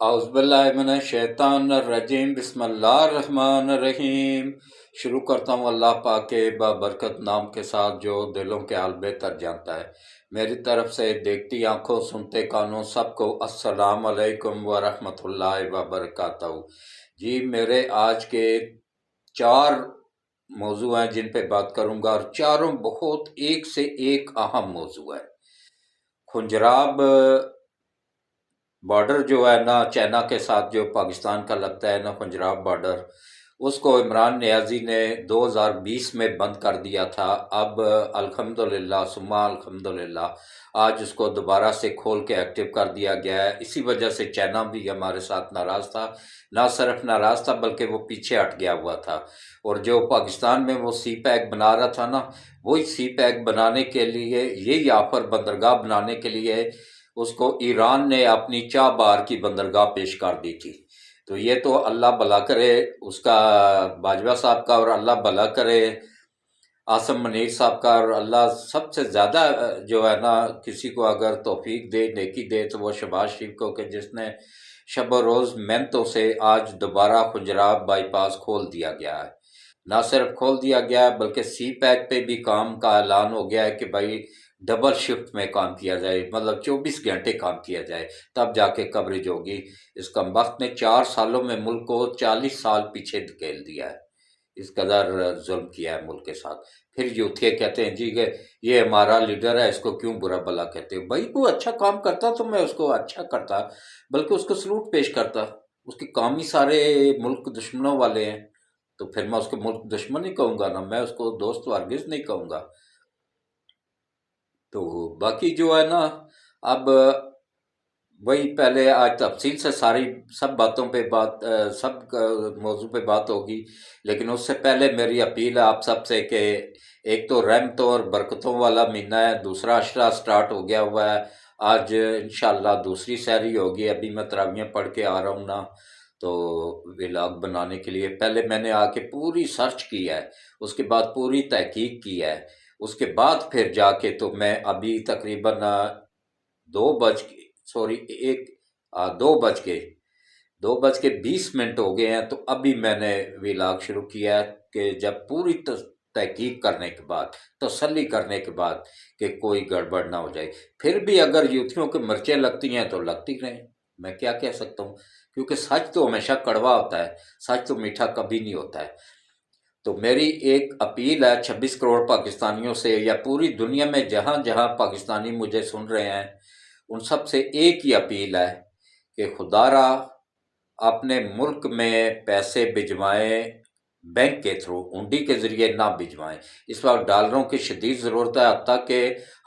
اعوذ باللہ من الشیطان الرجیم، بسم اللہ الرحمن الرحیم۔ شروع کرتا ہوں اللہ پاک کے بابرکت نام کے ساتھ جو دلوں کے حال بہتر جانتا ہے۔ میری طرف سے دیکھتی آنکھوں سنتے کانوں سب کو السلام علیکم ورحمۃ اللہ وبرکاتہ۔ جی، میرے آج کے 4 موضوع ہیں جن پہ بات کروں گا، اور چاروں بہت ایک سے ایک اہم موضوع ہے۔ کھنجراب بارڈر جو ہے نا چائنا کے ساتھ جو پاکستان کا لگتا ہے نا، کھنجراب بارڈر، اس کو عمران نیازی نے 2020 میں بند کر دیا تھا۔ اب الحمدللہ ثم الحمدللہ آج اس کو دوبارہ سے کھول کے ایکٹیو کر دیا گیا ہے۔ اسی وجہ سے چائنا بھی ہمارے ساتھ ناراض تھا، نہ صرف ناراض تھا بلکہ وہ پیچھے ہٹ گیا ہوا تھا، اور جو پاکستان میں وہ سی پیک بنا رہا تھا نا، وہی سی پیک بنانے کے لیے، یہی آفر بندرگاہ بنانے کے لیے اس کو ایران نے اپنی چاہ بار کی بندرگاہ پیش کر دی تھی۔ تو یہ تو اللہ بھلا کرے اس کا، باجوہ صاحب کا، اور اللہ بھلا کرے عاصم منیر صاحب کا، اور اللہ سب سے زیادہ جو ہے نا کسی کو اگر توفیق دے، نیکی دے، تو وہ شہباز شریف کو، کہ جس نے شب و روز محنتوں سے آج دوبارہ کھنجراب بائی پاس کھول دیا گیا ہے۔ نہ صرف کھول دیا گیا ہے بلکہ سی پیک پہ بھی کام کا اعلان ہو گیا ہے کہ بھائی ڈبل شفٹ میں کام کیا جائے، مطلب 24 گھنٹے کام کیا جائے، تب جا کے کوریج ہوگی۔ اس کمبخت نے 4 سالوں میں ملک کو 40 سال پیچھے دھکیل دیا ہے، اس قدر ظلم کیا ہے ملک کے ساتھ۔ پھر یوتھے کہتے ہیں جی کہ یہ ہمارا لیڈر ہے، اس کو کیوں برا بلا کہتے ہو؟ بھائی کوئی اچھا کام کرتا تو میں اس کو اچھا کرتا، بلکہ اس کو سلوٹ پیش کرتا۔ اس کے کام ہی سارے ملک دشمنوں والے ہیں، تو پھر میں اس کو ملک دشمن نہیں کہوں گا نا، میں اس کو دوست و ہرگز نہیں کہوں گا۔ تو باقی جو ہے نا، اب وہی پہلے آج تفصیل سے سب باتوں پہ سب موضوع پہ بات ہوگی، لیکن اس سے پہلے میری اپیل ہے آپ سب سے کہ ایک تو رحمتوں اور برکتوں والا مہینہ ہے، دوسرا عشرہ سٹارٹ ہو گیا ہوا ہے۔ آج انشاءاللہ دوسری سحری ہوگی، ابھی میں تراویحیں پڑھ کے آ رہا ہوں نا، تو ولاگ بنانے کے لیے پہلے میں نے آ کے پوری سرچ کی ہے، اس کے بعد پوری تحقیق کی ہے، اس کے بعد پھر جا کے تو میں ابھی تقریباً 2:20 ہو گئے ہیں، تو ابھی میں نے ولاگ شروع کیا ہے کہ جب پوری تحقیق کرنے کے بعد، تسلی کرنے کے بعد کہ کوئی گڑبڑ نہ ہو جائے۔ پھر بھی اگر یوتھیوں کے مرچیں لگتی ہیں تو لگتی رہیں، میں کیا کہہ سکتا ہوں، کیونکہ سچ تو ہمیشہ کڑوا ہوتا ہے، سچ تو میٹھا کبھی نہیں ہوتا ہے۔ تو میری ایک اپیل ہے 26 کروڑ پاکستانیوں سے، یا پوری دنیا میں جہاں جہاں پاکستانی مجھے سن رہے ہیں، ان سب سے ایک ہی اپیل ہے کہ خدا را اپنے ملک میں پیسے بھجوائیں، بینک کے تھرو، ہنڈی کے ذریعے نہ بھجوائیں۔ اس وقت ڈالروں کی شدید ضرورت ہے، حتیٰ کہ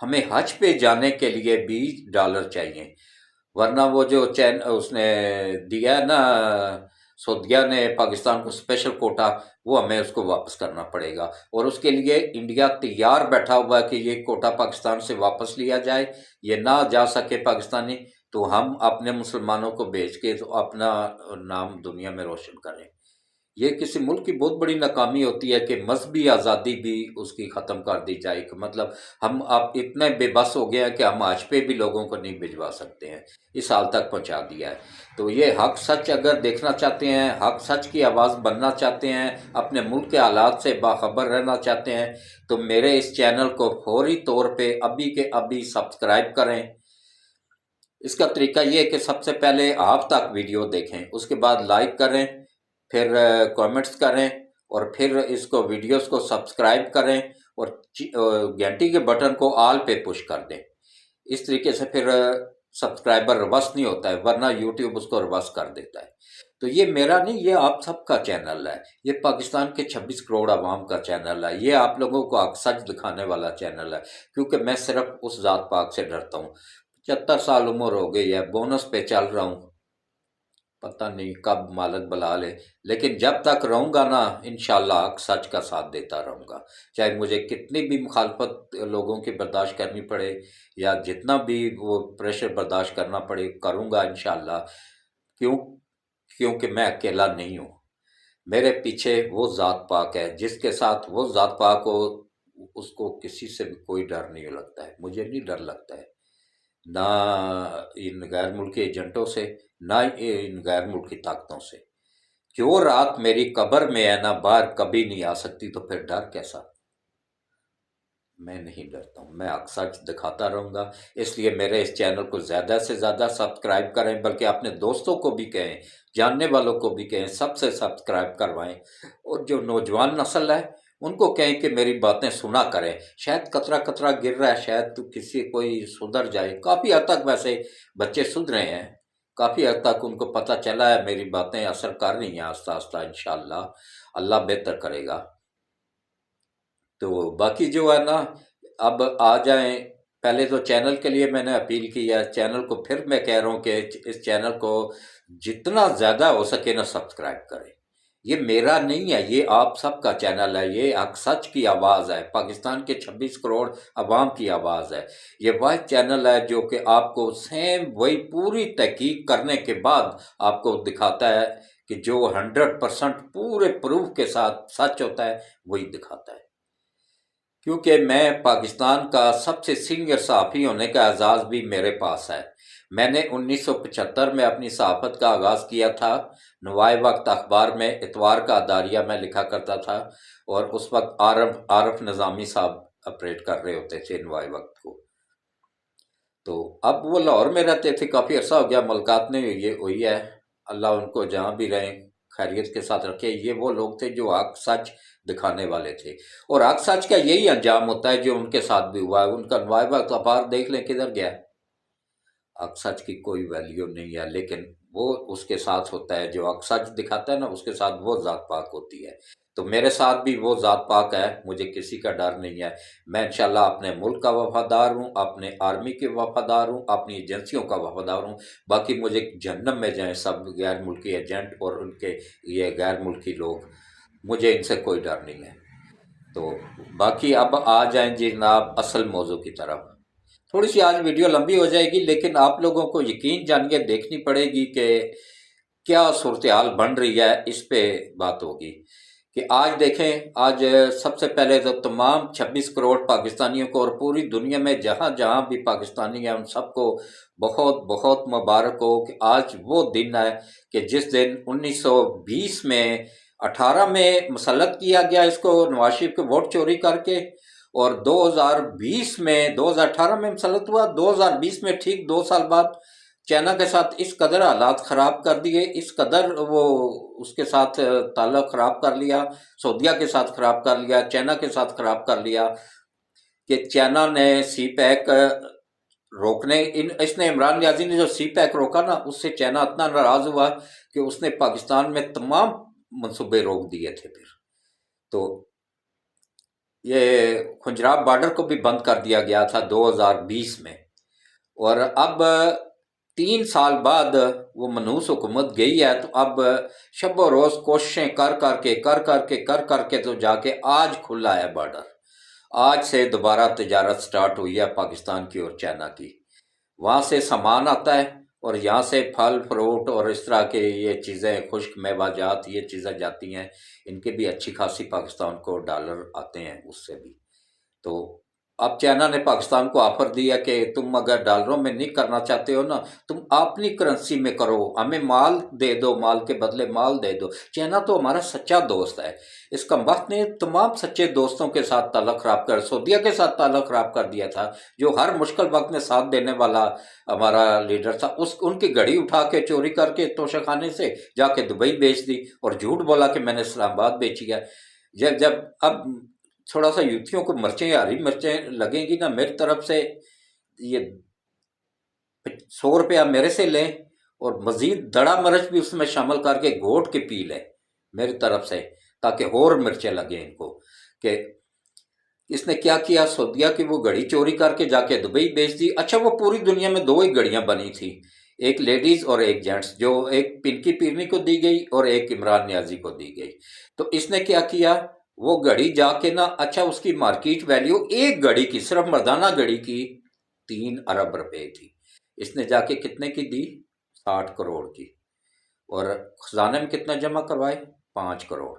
ہمیں حج پہ جانے کے لیے بھی ڈالر چاہیے، ورنہ وہ جو اس نے دیا ہے نا، سعودیہ نے پاکستان کو اسپیشل کوٹا، وہ ہمیں اس کو واپس کرنا پڑے گا، اور اس کے لیے انڈیا تیار بیٹھا ہوا ہے کہ یہ کوٹا پاکستان سے واپس لیا جائے۔ یہ نہ جا سکے پاکستانی تو ہم اپنے مسلمانوں کو بھیج کے تو اپنا نام دنیا میں روشن کریں۔ یہ کسی ملک کی بہت بڑی ناکامی ہوتی ہے کہ مذہبی آزادی بھی اس کی ختم کر دی جائے، کہ مطلب ہم اب اتنے بے بس ہو گئے ہیں کہ ہم آج پہ بھی لوگوں کو نہیں بھجوا سکتے ہیں، اس حال تک پہنچا دیا ہے۔ تو یہ حق سچ اگر دیکھنا چاہتے ہیں، حق سچ کی آواز بننا چاہتے ہیں، اپنے ملک کے حالات سے باخبر رہنا چاہتے ہیں، تو میرے اس چینل کو فوری طور پہ ابھی کے ابھی سبسکرائب کریں۔ اس کا طریقہ یہ ہے کہ سب سے پہلے آپ تک ویڈیو دیکھیں، اس کے بعد لائک کریں، پھر کامنٹس کریں، اور پھر اس کو ویڈیوز کو سبسکرائب کریں، اور گھنٹی کے بٹن کو آل پہ پش کر دیں۔ اس طریقے سے پھر سبسکرائبر ریورس نہیں ہوتا ہے، ورنہ یوٹیوب اس کو ریورس کر دیتا ہے۔ تو یہ میرا نہیں، یہ آپ سب کا چینل ہے، یہ پاکستان کے 26 کروڑ عوام کا چینل ہے، یہ آپ لوگوں کو حق سچ دکھانے والا چینل ہے، کیونکہ میں صرف اس ذات پاک سے ڈرتا ہوں۔ 75 سال عمر ہو گئی ہے، بونس پہ چل رہا ہوں، پتہ نہیں کب مالک بلا لے، لیکن جب تک رہوں گا نا انشاءاللہ حق سچ کا ساتھ دیتا رہوں گا، چاہے مجھے کتنی بھی مخالفت لوگوں کی برداشت کرنی پڑے، یا جتنا بھی وہ پریشر برداشت کرنا پڑے، کروں گا انشاءاللہ۔ کیونکہ میں اکیلا نہیں ہوں، میرے پیچھے وہ ذات پاک ہے، جس کے ساتھ وہ ذات پاک ہو اس کو کسی سے بھی کوئی ڈر نہیں لگتا ہے، مجھے نہیں ڈر لگتا ہے۔ نہ ان غیر ملکی ایجنٹوں سے، نہ ان غیر ملکی طاقتوں سے۔ جو رات میری قبر میں ہے نا باہر کبھی نہیں آ سکتی، تو پھر ڈر کیسا؟ میں نہیں ڈرتا ہوں، میں حق سچ دکھاتا رہوں گا۔ اس لیے میرے اس چینل کو زیادہ سے زیادہ سبسکرائب کریں، بلکہ اپنے دوستوں کو بھی کہیں، جاننے والوں کو بھی کہیں، سب سے سبسکرائب کروائیں۔ اور جو نوجوان نسل ہے ان کو کہیں کہ میری باتیں سنا کریں، شاید قطرہ قطرہ گر رہا ہے، شاید تو کسی کوئی سدھر جائے۔ کافی حد تک ویسے بچے سدھرے ہیں، کافی حد تک ان کو پتہ چلا ہے، میری باتیں اثر کر رہی ہیں آہستہ آہستہ، انشاءاللہ اللہ بہتر کرے گا۔ تو باقی جو ہے نا، اب آ جائیں۔ پہلے تو چینل کے لیے میں نے اپیل کی ہے، چینل کو پھر میں کہہ رہا ہوں کہ اس چینل کو جتنا زیادہ ہو سکے نا سبسکرائب کریں۔ یہ میرا نہیں ہے، یہ آپ سب کا چینل ہے، یہ حق سچ کی آواز ہے، پاکستان کے 26 کروڑ عوام کی آواز ہے۔ یہ واحد چینل ہے جو کہ آپ کو سیم وہی پوری تحقیق کرنے کے بعد آپ کو دکھاتا ہے کہ جو 100% پورے پروف کے ساتھ سچ ہوتا ہے وہی دکھاتا ہے۔ کیونکہ میں پاکستان کا سب سے سینئر صحافی ہونے کا اعزاز بھی میرے پاس ہے۔ میں نے 1975 میں اپنی صحافت کا آغاز کیا تھا، نوائے وقت اخبار میں اتوار کا اداریہ میں لکھا کرتا تھا، اور اس وقت عارف نظامی صاحب اپریٹ کر رہے ہوتے تھے نوائے وقت کو۔ تو اب وہ لاہور میں رہتے تھے، کافی عرصہ ہو گیا، ملاقات نہیں ہوئی ہے، اللہ ان کو جہاں بھی رہیں خیریت کے ساتھ رکھے۔ یہ وہ لوگ تھے جو حق سچ دکھانے والے تھے، اور حق سچ کا یہی انجام ہوتا ہے جو ان کے ساتھ بھی ہوا ہے۔ ان کا نوائے وقت اخبار دیکھ لیں کدھر گیا۔ حق سچ کی کوئی ویلیو نہیں ہے، لیکن وہ اس کے ساتھ ہوتا ہے جو حق سچ دکھاتا ہے نا، اس کے ساتھ وہ ذات پاک ہوتی ہے۔ تو میرے ساتھ بھی وہ ذات پاک ہے، مجھے کسی کا ڈر نہیں ہے۔ میں انشاءاللہ اپنے ملک کا وفادار ہوں، اپنے آرمی کے وفادار ہوں، اپنی ایجنسیوں کا وفادار ہوں۔ باقی مجھے جہنم میں جائیں سب غیر ملکی ایجنٹ اور ان کے یہ غیر ملکی لوگ، مجھے ان سے کوئی ڈر نہیں ہے۔ تو باقی اب آ جائیں جی جناب اصل موضوع کی طرف۔ تھوڑی سی آج ویڈیو لمبی ہو جائے گی، لیکن آپ لوگوں کو یقین جانیے دیکھنی پڑے گی کہ کیا صورتحال بن رہی ہے، اس پہ بات ہوگی۔ کہ آج دیکھیں، آج سب سے پہلے تو تمام 26 کروڑ پاکستانیوں کو اور پوری دنیا میں جہاں جہاں بھی پاکستانی ہیں ان سب کو بہت بہت مبارک ہو کہ آج وہ دن ہے کہ جس دن 1920 میں 18 میں مسلط کیا گیا اس کو، نواز شریف کے ووٹ چوری کر کے، اور 2018 میں مسلط ہوا، 2020 میں ٹھیک 2 سال بعد چائنا کے ساتھ اس قدر حالات خراب کر دیے، اس قدر وہ اس کے ساتھ تعلق خراب کر لیا، سعودیہ کے ساتھ خراب کر لیا، چائنا کے ساتھ خراب کر لیا، کہ چائنا نے سی پیک روکنے، اس نے عمران نیازی نے جو سی پیک روکا نا، اس سے چائنا اتنا ناراض ہوا کہ اس نے پاکستان میں تمام منصوبے روک دیے تھے پھر۔ تو یہ خنجراب بارڈر کو بھی بند کر دیا گیا تھا 2020 میں، اور اب 3 سال بعد وہ منحوس حکومت گئی ہے، تو اب شب و روز کوششیں کر کے تو جا کے آج کھلا ہے بارڈر۔ آج سے دوبارہ تجارت سٹارٹ ہوئی ہے پاکستان کی اور چائنا کی، وہاں سے سامان آتا ہے اور یہاں سے پھل فروٹ اور اس طرح کے یہ چیزیں، خشک میوہ جات، یہ چیزیں جاتی ہیں، ان کے بھی اچھی خاصی پاکستان کو ڈالر آتے ہیں اس سے بھی۔ تو اب چائنا نے پاکستان کو آفر دیا کہ تم اگر ڈالروں میں نہیں کرنا چاہتے ہو نا، تم اپنی کرنسی میں کرو، ہمیں مال دے دو، مال کے بدلے مال دے دو۔ چائنا تو ہمارا سچا دوست ہے، اس کمبخت نے تمام سچے دوستوں کے ساتھ تعلق خراب کر، سعودیہ کے ساتھ تعلق خراب کر دیا تھا، جو ہر مشکل وقت میں ساتھ دینے والا ہمارا لیڈر تھا، ان کی گھڑی اٹھا کے چوری کر کے توشہ خانے سے جا کے دبئی بیچ دی، اور جھوٹ بولا کہ میں نے اسلام آباد بیچی ہے۔ جب اب تھوڑا سا یوتھیوں کو مرچیں، ہری مرچیں لگیں گی نا میری طرف سے، یہ 100 روپیہ میرے سے لیں، اور مزید دڑا مرچ بھی اس میں شامل کر کے گھوٹ کے پی لیں میری طرف سے، تاکہ اور مرچیں لگیں ان کو۔ کہ اس نے کیا کیا، سعودیہ کی وہ گھڑی چوری کر کے جا کے دبئی بیچ دی۔ اچھا، وہ پوری دنیا میں 2 ہی گھڑیاں بنی تھی، ایک لیڈیز اور ایک جینٹس، جو ایک پنکی پیرنی کو دی گئی اور ایک عمران نیازی کو دی گئی۔ تو اس نے کیا کیا، وہ گھڑی جا کے نا، اچھا اس کی مارکیٹ ویلیو ایک گھڑی کی، صرف مردانہ گھڑی کی 3 ارب روپے تھی، اس نے جا کے کتنے کی دی، 60 کروڑ کی، اور خزانے میں کتنا جمع کروائے، 5 کروڑ۔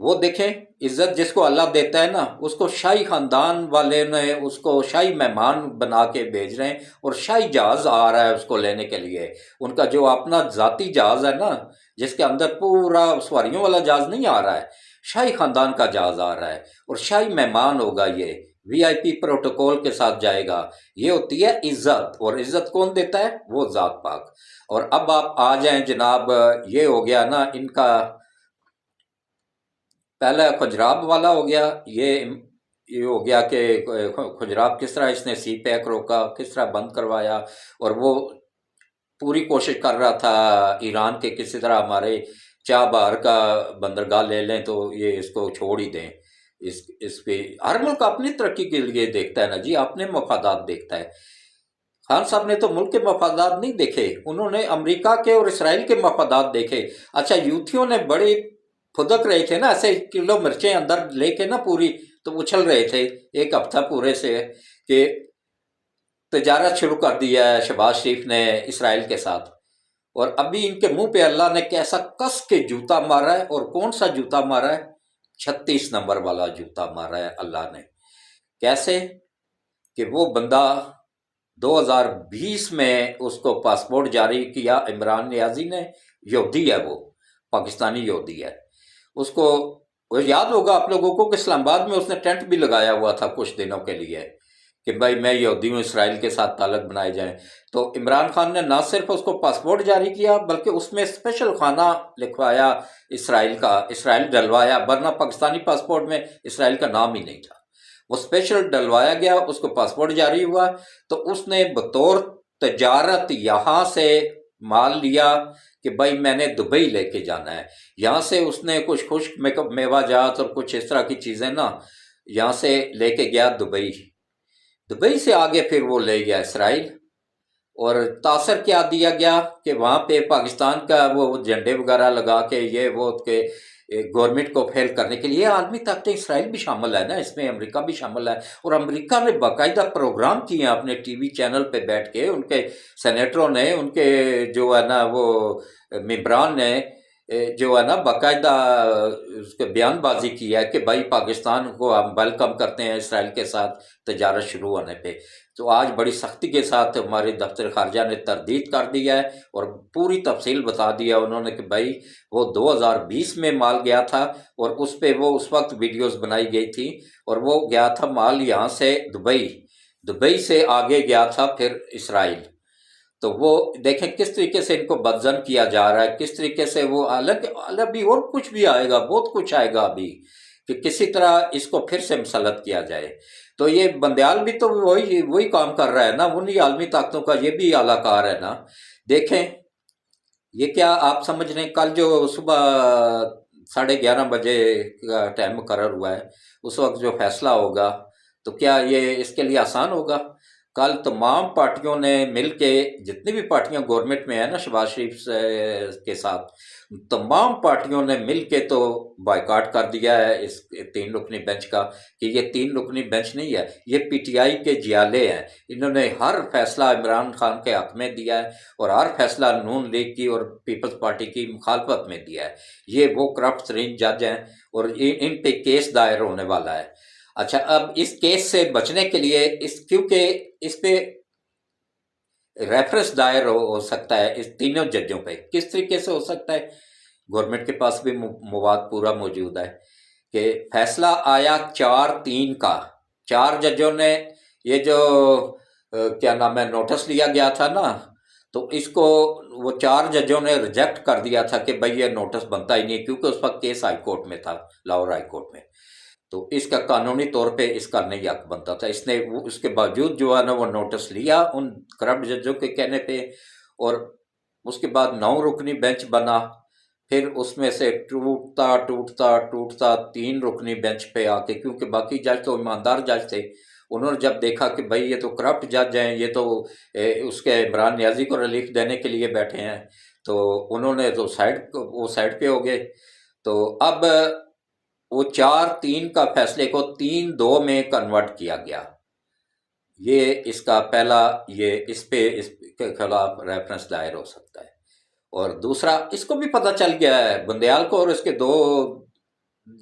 وہ دیکھیں عزت جس کو اللہ دیتا ہے نا، اس کو شاہی خاندان والے نے اس کو شاہی مہمان بنا کے بھیج رہے ہیں، اور شاہی جہاز آ رہا ہے اس کو لینے کے لیے۔ ان کا جو اپنا ذاتی جہاز ہے نا، جس کے اندر پورا سواریوں والا جہاز نہیں آ رہا ہے، شاہی خاندان کا جہاز آ رہا ہے، اور شاہی مہمان ہوگا، یہ وی آئی پی پروٹوکول کے ساتھ جائے گا۔ یہ ہوتی ہے عزت، اور عزت کون دیتا ہے؟ وہ ذات پاک۔ اور اب آپ آ جائیں جناب، یہ ہو گیا نا ان کا پہلا کھجراب والا ہو گیا، یہ ہو گیا کہ کھجراب کس طرح اس نے سی پیک روکا، کس طرح بند کروایا، اور وہ پوری کوشش کر رہا تھا ایران کے کسی طرح ہمارے چاہ بہار کا بندرگاہ لے لیں تو یہ اس کو چھوڑ ہی دیں۔ اس پہ ہر ملک اپنی ترقی کے لیے دیکھتا ہے نا جی، اپنے مفادات دیکھتا ہے۔ خان صاحب نے تو ملک کے مفادات نہیں دیکھے، انہوں نے امریکہ کے اور اسرائیل کے مفادات دیکھے۔ اچھا یوتھیوں نے بڑی پھدک رہے تھے نا، ایسے کلو مرچیں اندر لے کے نا پوری، تو اچھل رہے تھے ایک ہفتہ پورے سے کہ تجارت شروع کر دی ہے شہباز شریف نے اسرائیل کے ساتھ۔ اور ابھی ان کے منہ پہ اللہ نے کیسا کس کے جوتا مارا ہے، اور کون سا جوتا مارا ہے؟ 36 نمبر والا جوتا مارا ہے اللہ نے۔ کیسے کہ وہ بندہ 2020 میں اس کو پاسپورٹ جاری کیا عمران نیازی نے، یہودی ہے وہ، پاکستانی یہودی ہے۔ اس کو وہ یاد ہوگا آپ لوگوں کو کہ اسلام آباد میں اس نے ٹینٹ بھی لگایا ہوا تھا کچھ دنوں کے لیے کہ بھائی میں یہودی ہوں، اسرائیل کے ساتھ تعلق بنائے جائیں۔ تو عمران خان نے نہ صرف اس کو پاسپورٹ جاری کیا بلکہ اس میں اسپیشل خانہ لکھوایا اسرائیل کا، اسرائیل ڈلوایا، ورنہ پاکستانی پاسپورٹ میں اسرائیل کا نام ہی نہیں تھا۔ وہ اسپیشل ڈلوایا گیا، اس کو پاسپورٹ جاری ہوا، تو اس نے بطور تجارت یہاں سے مال لیا کہ بھائی میں نے دبئی لے کے جانا ہے۔ یہاں سے اس نے کچھ خشک میوہ جات اور کچھ اس طرح کی چیزیں نا یہاں سے لے کے گیا دبئی، دبئی سے آگے پھر وہ لے گیا اسرائیل۔ اور تاثر کیا دیا گیا کہ وہاں پہ پاکستان کا وہ جھنڈے وغیرہ لگا کے یہ وہ کہ گورنمنٹ کو فیل کرنے کے لیے عالمی طاقتیں، اسرائیل بھی شامل ہے نا اس میں، امریکہ بھی شامل ہے۔ اور امریکہ نے باقاعدہ پروگرام کیے ہیں اپنے ٹی وی چینل پہ بیٹھ کے، ان کے سینیٹروں نے، ان کے جو ہے نا وہ ممبران نے جو ہے نا باقاعدہ اس کے بیان بازی کی ہے کہ بھائی پاکستان کو ہم ویلکم کرتے ہیں اسرائیل کے ساتھ تجارت شروع ہونے پہ۔ تو آج بڑی سختی کے ساتھ ہمارے دفتر خارجہ نے تردید کر دیا ہے اور پوری تفصیل بتا دیا انہوں نے کہ بھائی وہ 2020 میں مال گیا تھا، اور اس پہ وہ اس وقت ویڈیوز بنائی گئی تھی، اور وہ گیا تھا مال یہاں سے دبئی سے آگے گیا تھا پھر اسرائیل۔ تو وہ دیکھیں کس طریقے سے ان کو بدزن کیا جا رہا ہے، کس طریقے سے وہ حالانکہ ابھی اور کچھ بھی آئے گا، بہت کچھ آئے گا ابھی، کہ کسی طرح اس کو پھر سے مسلط کیا جائے۔ تو یہ بندیال بھی تو وہی کام کر رہا ہے نا، انہی عالمی طاقتوں کا یہ بھی اعلی کار ہے نا۔ دیکھیں یہ کیا آپ سمجھ رہے ہیں، کل جو صبح 11:30 بجے کا ٹائم مقرر ہوا ہے، اس وقت جو فیصلہ ہوگا تو کیا یہ اس کے لیے آسان ہوگا؟ کل تمام پارٹیوں نے مل کے، جتنی بھی پارٹیاں گورنمنٹ میں ہیں نا شہباز شریف کے ساتھ، تمام پارٹیوں نے مل کے تو بائیکاٹ کر دیا ہے اس 3 رکنی بینچ کا، کہ یہ 3 رکنی بینچ نہیں ہے، یہ پی ٹی آئی کے جیالے ہیں۔ انہوں نے ہر فیصلہ عمران خان کے حق میں دیا ہے، اور ہر فیصلہ نون لیگ کی اور پیپلز پارٹی کی مخالفت میں دیا ہے۔ یہ وہ کرپٹ ترین جج ہیں، اور ان پہ کیس دائر ہونے والا ہے۔ اچھا اب اس کیس سے بچنے کے لیے کیونکہ اس پہ ریفرنس دائر ہو سکتا ہے اس تینوں ججوں پہ، کس طریقے سے ہو سکتا ہے؟ گورنمنٹ کے پاس بھی مواد پورا موجود ہے کہ فیصلہ آیا 4/3 کا، 4 ججوں نے یہ جو کیا نام ہے نوٹس لیا گیا تھا نا، تو اس کو وہ 4 ججوں نے ریجیکٹ کر دیا تھا کہ بھائی یہ نوٹس بنتا ہی نہیں، کیونکہ اس وقت کیس ہائی کورٹ میں تھا، لاہور ہائی کورٹ میں، تو اس کا قانونی طور پہ اس کا نہیں حق بنتا تھا۔ اس نے اس کے باوجود جو ہے نا وہ نوٹس لیا ان کرپٹ ججوں کے کہنے پہ، اور اس کے بعد 9 رکنی بینچ بنا۔ پھر اس میں سے ٹوٹتا 3 رکنی بینچ پہ آ کے، کیونکہ باقی جج تو ایماندار جج تھے، انہوں نے جب دیکھا کہ بھائی یہ تو کرپٹ جج ہیں، یہ تو اس کے عمران نیازی کو ریلیف دینے کے لیے بیٹھے ہیں، تو انہوں نے تو وہ سائڈ پہ ہو گئے۔ تو اب وہ 4/3 کا فیصلے کو 3-2 میں کنورٹ کیا گیا۔ یہ اس کا پہلا، یہ اس کے خلاف ریفرنس دائر ہو سکتا ہے۔ اور دوسرا اس کو بھی پتہ چل گیا ہے بندیال کو اور اس کے دو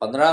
15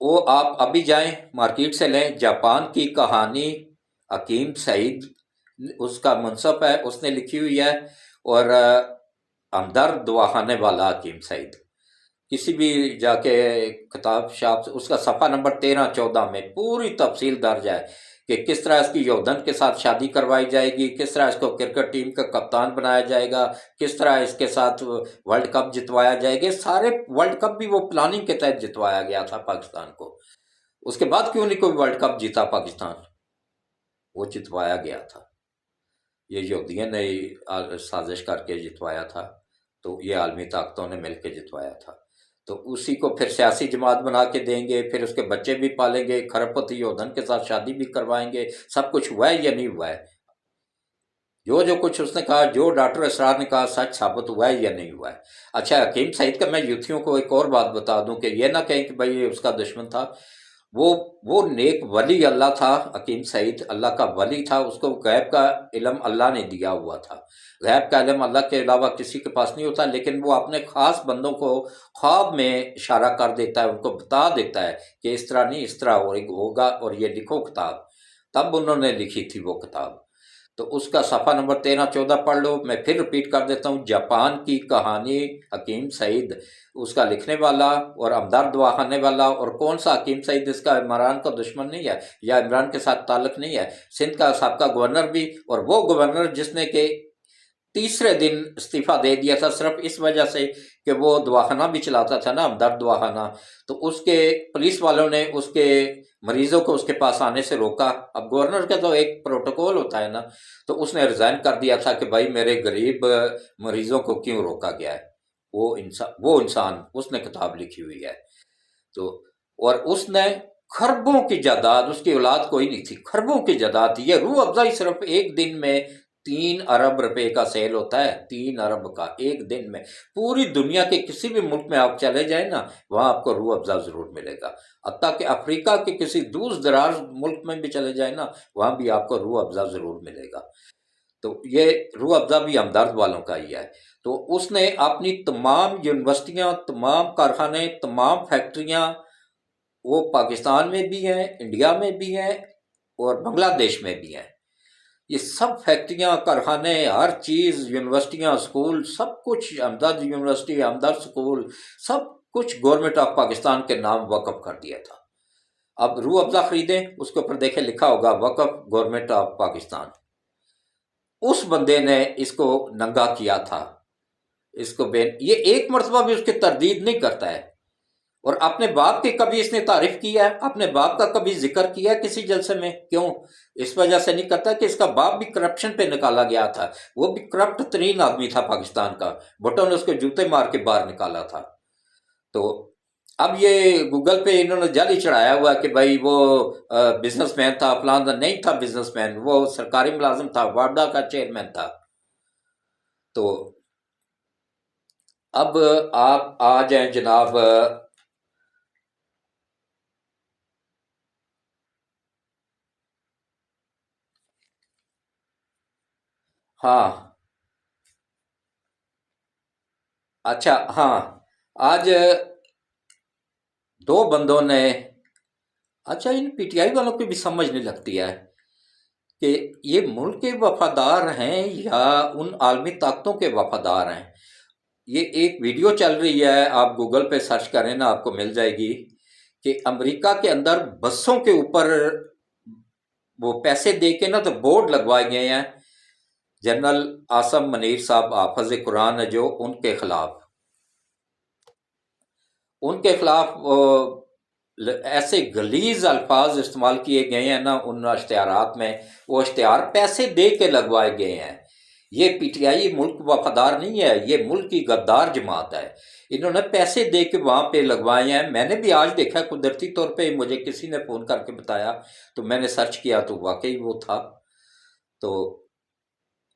وہ آپ ابھی جائیں مارکیٹ سے لیں، جاپان کی کہانی، حکیم سعید اس کا منصف ہے، اس نے لکھی ہوئی ہے، اور ہمدرد دواخانے والا حکیم سعید، کسی بھی جا کے کتاب شاپ سے اس کا صفحہ نمبر 13-14 میں پوری تفصیل درج ہے کہ کس طرح اس کی یودھن کے ساتھ شادی کروائی جائے گی، کس طرح اس کو کرکٹ ٹیم کا کپتان بنایا جائے گا، کس طرح اس کے ساتھ ورلڈ کپ جتوایا جائے گا۔ سارے ورلڈ کپ بھی وہ پلاننگ کے تحت جتوایا گیا تھا پاکستان کو۔ اس کے بعد کیوں نہیں کوئی ورلڈ کپ جیتا پاکستان؟ وہ جتوایا گیا تھا، یہ یہودیوں نے سازش کر کے جتوایا تھا، تو یہ عالمی طاقتوں نے مل کے جتوایا تھا۔ تو اسی کو پھر سیاسی جماعت بنا کے دیں گے، پھر اس کے بچے بھی پالیں گے، کھرب پتی یودھن کے ساتھ شادی بھی کروائیں گے۔ سب کچھ ہوا ہے یا نہیں ہوا ہے؟ جو کچھ اس نے کہا، جو ڈاکٹر اسرار نے کہا، سچ ثابت ہوا ہے یا نہیں ہوا ہے؟ اچھا، حکیم سعید کا میں یوتھیوں کو ایک اور بات بتا دوں کہ یہ نہ کہیں کہ بھائی اس کا دشمن تھا، وہ نیک ولی اللہ تھا۔ حکیم سعید اللہ کا ولی تھا، اس کو غیب کا علم اللہ نے دیا ہوا تھا۔ غیب کا علم اللہ کے علاوہ کسی کے پاس نہیں ہوتا، لیکن وہ اپنے خاص بندوں کو خواب میں اشارہ کر دیتا ہے، ان کو بتا دیتا ہے کہ اس طرح نہیں، اس طرح ہوگا، اور یہ لکھو کتاب۔ تب انہوں نے لکھی تھی وہ کتاب۔ تو اس کا صفحہ نمبر 13-14 پڑھ لو۔ میں پھر رپیٹ کر دیتا ہوں، جاپان کی کہانی، حکیم سعید اس کا لکھنے والا، اور امداد دواخانے والا۔ اور کون سا حکیم سعید؟ اس کا عمران کا دشمن نہیں ہے، یا عمران کے ساتھ تعلق نہیں ہے، سندھ کا سابقہ گورنر بھی، اور وہ گورنر جس نے کہ تیسرے دن استعفیٰ دے دیا تھا صرف اس وجہ سے کہ وہ دواخانہ بھی چلاتا تھا نا، ہمدرد دواخانہ۔ تو اس کے پولیس والوں نے اس کے مریضوں کو اس کے پاس آنے سے روکا۔ اب گورنر کا تو ایک پروٹوکول ہوتا ہے نا، تو اس نے ریزائن کر دیا تھا کہ بھائی میرے غریب مریضوں کو کیوں روکا گیا ہے۔ وہ انسان اس نے کتاب لکھی ہوئی ہے۔ تو اور اس نے خربوں کی جائیداد، اس کی اولاد کوئی نہیں تھی، خربوں کی جائیداد تھی۔ یہ روح افزائی صرف ایک دن میں 3 ارب روپے کا سیل ہوتا ہے، 3 ارب کا ایک دن میں۔ پوری دنیا کے کسی بھی ملک میں آپ چلے جائیں نا، وہاں آپ کو روح افزا ضرور ملے گا۔ حتیٰ کہ افریقہ کے کسی دور دراز ملک میں بھی چلے جائیں نا، وہاں بھی آپ کو روح افزا ضرور ملے گا۔ تو یہ روح افزا بھی ہمدرد والوں کا ہی ہے۔ تو اس نے اپنی تمام یونیورسٹیاں، تمام کارخانے، تمام فیکٹریاں، وہ پاکستان میں بھی ہیں، انڈیا میں بھی ہیں، اور بنگلہ دیش میں بھی ہیں، یہ سب فیکٹریاں، کارخانے، ہر چیز، یونیورسٹیاں، اسکول، سب کچھ، ہمدرد یونیورسٹی، ہمدرد اسکول، سب کچھ گورنمنٹ آف پاکستان کے نام وقف کر دیا تھا۔ اب روح افزا خریدیں، اس کے اوپر دیکھیں لکھا ہوگا وقف گورنمنٹ آف پاکستان۔ اس بندے نے اس کو ننگا کیا تھا، اس کو یہ ایک مرتبہ بھی اس کی تردید نہیں کرتا ہے۔ اور اپنے باپ کی کبھی اس نے تعریف کیا ہے؟ اپنے باپ کا کبھی ذکر کیا ہے کسی جلسے میں؟ کیوں؟ اس وجہ سے نہیں کرتا کہ اس کا باپ بھی کرپشن پہ نکالا گیا تھا، وہ بھی کرپٹ ترین آدمی تھا پاکستان کا، بھٹو نے اس کو جوتے مار کے باہر نکالا تھا۔ تو اب یہ گوگل پہ انہوں نے جعلی چڑھایا ہوا کہ بھائی وہ بزنس مین تھا، فلاں نہیں تھا بزنس مین، وہ سرکاری ملازم تھا، واڈا کا چیئرمین تھا۔ تو اب آپ آ جائیں جناب، ہاں اچھا، ہاں آج دو بندوں نے، اچھا ان پی ٹی آئی والوں کی بھی سمجھ نہیں لگتی ہے کہ یہ ملک کے وفادار ہیں یا ان عالمی طاقتوں کے وفادار ہیں۔ یہ ایک ویڈیو چل رہی ہے، آپ گوگل پہ سرچ کریں نا، آپ کو مل جائے گی کہ امریکہ کے اندر بسوں کے اوپر وہ پیسے دے کے نا تو بورڈ لگوائے گئے ہیں، جنرل آصم منیر صاحب حافظ قرآن جو ان کے خلاف ایسے غلیظ الفاظ استعمال کیے گئے ہیں نا ان اشتہارات میں، وہ اشتہار پیسے دے کے لگوائے گئے ہیں۔ یہ پی ٹی آئی ملک وفادار نہیں ہے، یہ ملک کی غدار جماعت ہے، انہوں نے پیسے دے کے وہاں پہ لگوائے ہیں۔ میں نے بھی آج دیکھا، قدرتی طور پہ مجھے کسی نے فون کر کے بتایا تو میں نے سرچ کیا تو واقعی وہ تھا۔ تو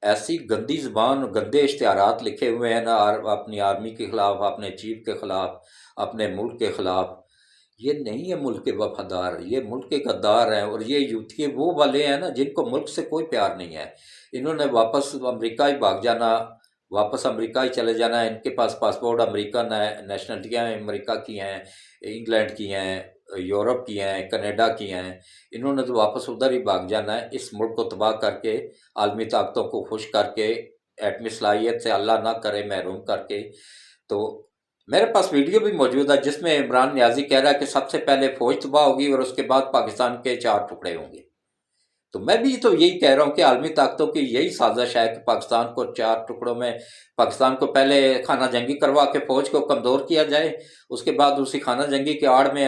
ایسی گندی زبان، گندے اشتہارات لکھے ہوئے ہیں نا، اپنی آرمی کے خلاف، اپنے چیف کے خلاف، اپنے ملک کے خلاف۔ یہ نہیں ہے ملک کے وفادار، یہ ملک کے غدار ہیں۔ اور یہ یوتھی وہ والے ہیں نا جن کو ملک سے کوئی پیار نہیں ہے، انہوں نے واپس امریکہ ہی بھاگ جانا، واپس امریکہ ہی چلے جانا۔ ان کے پاس پاسپورٹ امریکن ہے، نیشنلٹیاں امریکہ کی ہیں، انگلینڈ کی ہیں، یورپ کی ہیں، کینیڈا کی ہیں، انہوں نے تو واپس ادھر ہی بھاگ جانا ہے، اس ملک کو تباہ کر کے، عالمی طاقتوں کو خوش کر کے، ایٹمی صلاحیت سے اللہ نہ کرے محروم کر کے۔ تو میرے پاس ویڈیو بھی موجود ہے جس میں عمران نیازی کہہ رہا ہے کہ سب سے پہلے فوج تباہ ہوگی اور اس کے بعد پاکستان کے 4 ٹکڑے ہوں گے۔ تو میں بھی تو یہی کہہ رہا ہوں کہ عالمی طاقتوں کی یہی سازش ہے کہ پاکستان کو 4 ٹکڑوں میں، پاکستان کو پہلے خانہ جنگی کروا کے فوج کو کمزور کیا جائے، اس کے بعد اسی خانہ جنگی کے آڑ میں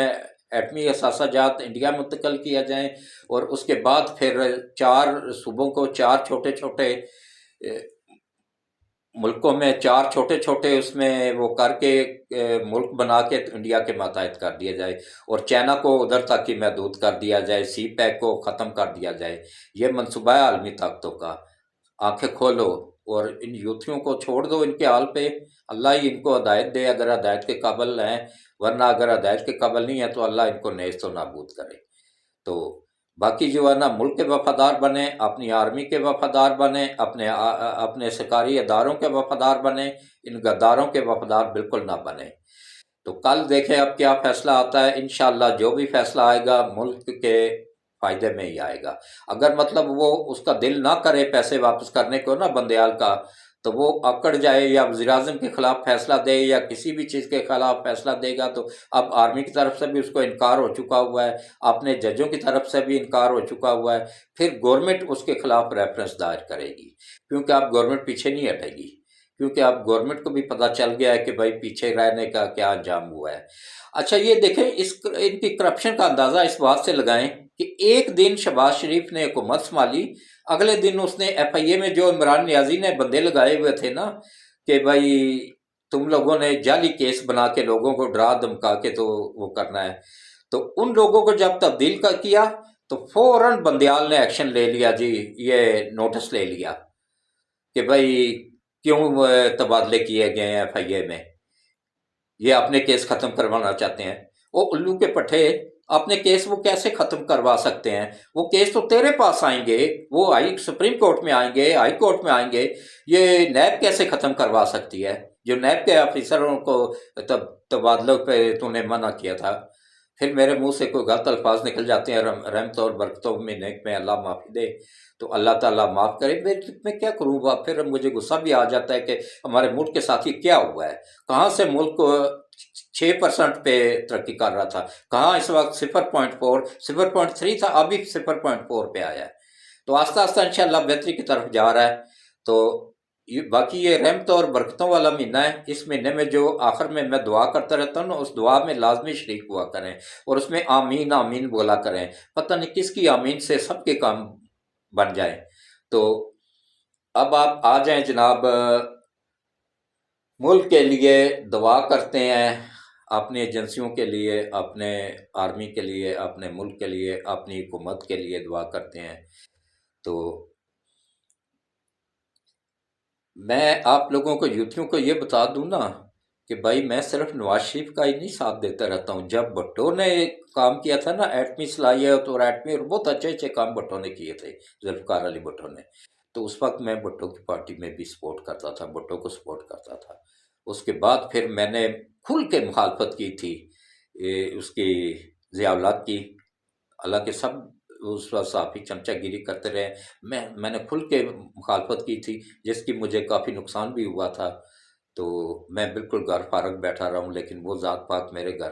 ایٹمی اثاثہ جات انڈیا منتقل کیا جائیں، اور اس کے بعد پھر 4 صوبوں کو 4 چھوٹے چھوٹے ملکوں میں 4 چھوٹے چھوٹے اس میں وہ کر کے ملک بنا کے انڈیا کے ماتحت کر دیا جائے، اور چائنا کو ادھر تک ہی محدود کر دیا جائے، سی پیک کو ختم کر دیا جائے۔ یہ منصوبہ ہے عالمی طاقتوں کا۔ آنکھیں کھولو اور ان یوتھیوں کو چھوڑ دو ان کے حال پہ، اللہ ہی ان کو ہدایت دے اگر ہدایت کے قابل ہیں، ورنہ اگر ہدایت کے قابل نہیں ہے تو اللہ ان کو نیست و نابود کرے۔ تو باقی جو ہے نا، ملک کے وفادار بنیں، اپنی آرمی کے وفادار بنیں، اپنے سرکاری اداروں کے وفادار بنیں، ان غداروں کے وفادار بالکل نہ بنیں۔ تو کل دیکھیں اب کیا فیصلہ آتا ہے، انشاءاللہ جو بھی فیصلہ آئے گا ملک کے فائدے میں ہی آئے گا۔ اگر مطلب وہ اس کا دل نہ کرے پیسے واپس کرنے کو نا بندیال کا، تو وہ اکڑ جائے یا وزیر اعظم کے خلاف فیصلہ دے یا کسی بھی چیز کے خلاف فیصلہ دے گا، تو اب آرمی کی طرف سے بھی اس کو انکار ہو چکا ہوا ہے، اپنے ججوں کی طرف سے بھی انکار ہو چکا ہوا ہے، پھر گورنمنٹ اس کے خلاف ریفرنس دائر کرے گی، کیونکہ اب گورنمنٹ پیچھے نہیں ہٹے گی، کیونکہ اب گورنمنٹ کو بھی پتہ چل گیا ہے کہ بھائی پیچھے رہنے کا کیا انجام ہوا ہے۔ اچھا یہ دیکھیں، ان کی کرپشن کا اندازہ اس بات سے لگائیں کہ ایک دن شہباز شریف نے حکومت سنبھالی، اگلے دن اس نے ایف آئی اے میں جو عمران نیازی نے بندے لگائے ہوئے تھے نا کہ بھائی تم لوگوں نے جعلی کیس بنا کے لوگوں کو ڈرا دھمکا کے تو وہ کرنا ہے، تو ان لوگوں کو جب تبدیل کیا تو فوراً بندیال نے ایکشن لے لیا، جی یہ نوٹس لے لیا کہ بھائی کیوں تبادلے کیے گئے ہیں ایف آئی اے میں، یہ اپنے کیس ختم کروانا چاہتے ہیں۔ وہ الو کے پٹھے، اپنے کیس وہ کیسے ختم کروا سکتے ہیں؟ وہ کیس تو تیرے پاس آئیں گے، وہ سپریم کورٹ میں آئیں گے، ہائی کورٹ میں آئیں گے، یہ نیب کیسے ختم کروا سکتی ہے جو نیب کے آفیسروں کو تبادلوں پہ تو نے منع کیا تھا؟ پھر میرے منہ سے کوئی غلط الفاظ نکل جاتے ہیں، رحمت اور برکتوں میں نیک میں اللہ معافی دے، تو اللہ تعالیٰ معاف کرے۔ میں کیا کروں گا؟ پھر مجھے غصہ بھی آ جاتا ہے کہ ہمارے ملک کے ساتھ یہ کیا ہوا ہے، کہاں سے ملک کو 6% پہ ترقی کر رہا تھا، کہاں اس وقت 0.4 0.3 تھا، ابھی 0.4 پہ آیا ہے، تو آہستہ آہستہ انشاءاللہ بہتری کی طرف جا رہا ہے۔ تو باقی یہ رحمت اور برکتوں والا مہینہ ہے، اس مہینے میں جو آخر میں دعا کرتا رہتا ہوں نا، اس دعا میں لازمی شریک ہوا کریں اور اس میں آمین آمین بولا کریں، پتہ نہیں کس کی آمین سے سب کے کام بن جائیں۔ تو اب آپ آ جائیں جناب، ملک کے لیے دعا کرتے ہیں، اپنی ایجنسیوں کے لیے، اپنے آرمی کے لیے، اپنے ملک کے لیے، اپنی حکومت کے لیے دعا کرتے ہیں۔ تو میں آپ لوگوں کو یوتھیوں کو یہ بتا دوں نا کہ بھائی میں صرف نواز شریف کا ہی نہیں ساتھ دیتا رہتا ہوں، جب بھٹو نے کام کیا تھا نا ایٹمی صلاحیت اور ایٹمی اور بہت اچھے اچھے کام بھٹو نے کیے تھے، ذوالفقار علی بھٹو نے، تو اس وقت میں بھٹو کی پارٹی میں بھی سپورٹ کرتا تھا، بھٹو کو سپورٹ کرتا تھا۔ اس کے بعد پھر میں نے کھل کے مخالفت کی تھی اس کی ضیاء الحق کی، حالانکہ سب اس وقت صحافی چمچہ گیری کرتے رہے، میں نے کھل کے مخالفت کی تھی، جس کی مجھے کافی نقصان بھی ہوا تھا، تو میں بالکل گھر فارغ بیٹھا رہا ہوں، لیکن وہ ذات پات میرے گھر کا